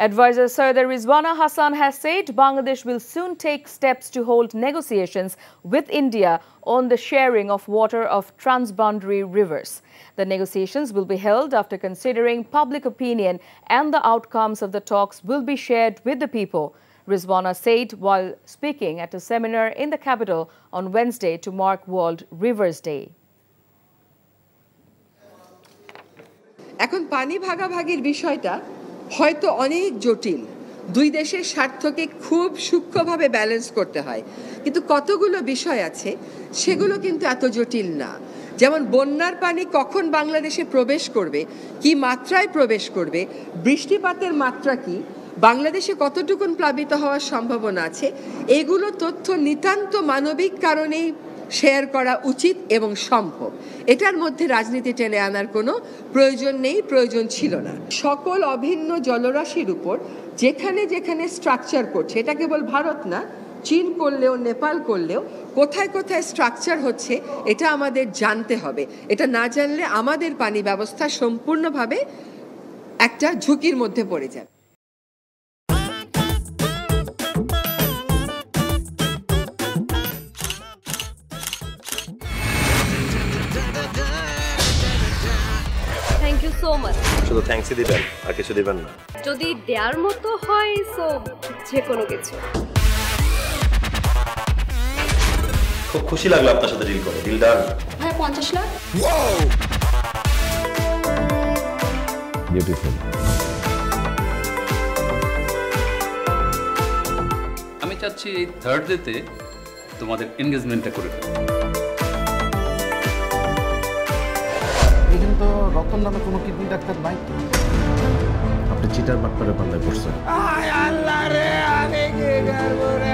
Advisor Syed Rizwana Hassan has said Bangladesh will soon take steps to hold negotiations with India on the sharing of water of transboundary rivers. The negotiations will be held after considering public opinion, and the outcomes of the talks will be shared with the people, Rizwana said while speaking at a seminar in the capital on Wednesday to mark World Rivers Day. এখন পানি ভাগাভাগির বিষয়টা হয়তো অনেক জটিল, দুই দেশের স্বার্থকে খুব সূক্ষ্মভাবে ব্যালেন্স করতে হয়, কিন্তু কতগুলো বিষয় আছে সেগুলো কিন্তু এত জটিল না। যেমন বন্যার পানি কখন বাংলাদেশে প্রবেশ করবে, কি মাত্রায় প্রবেশ করবে, বৃষ্টিপাতের মাত্রা কি, বাংলাদেশে কতটুকুন প্লাবিত হওয়ার সম্ভাবনা আছে, এগুলো তথ্য নিতান্ত মানবিক কারণেই শেয়ার করা উচিত এবং সম্ভব। এটার মধ্যে রাজনীতি টেনে আনার কোনো প্রয়োজন নেই, প্রয়োজন ছিল না। সকল অভিন্ন জলরাশির উপর যেখানে যেখানে স্ট্রাকচার করছে, এটা কেবল ভারত না, চীন করলেও নেপাল করলেও কোথায় কোথায় স্ট্রাকচার হচ্ছে এটা আমাদের জানতে হবে। এটা না জানলে আমাদের পানি ব্যবস্থা সম্পূর্ণভাবে একটা ঝুঁকির মধ্যে পড়ে যাবে। Thank you so much. শুধু থ্যাঙ্কসই দিবেন আর কিছু দিবেন না? যদি দেওয়ার মতো হয় সো যে কোনো কিছু। খুব খুশি লাগলো আপনার সাথে ডিল করে। Deal done. হ্যাঁ 50 লাখ। বিউটিফুল। আমি চাচ্ছি এই থার্ড ডেতে তোমাদের এনগেজমেন্টটা করে ফেলো। এখানে তো রতন নামে কোনো কিডনি ডাক্তার নাই তো। আপনি চিটার বাটপারে পাল্লায় পড়ছেন। আল্লাহ রে, আমি কি করব রে?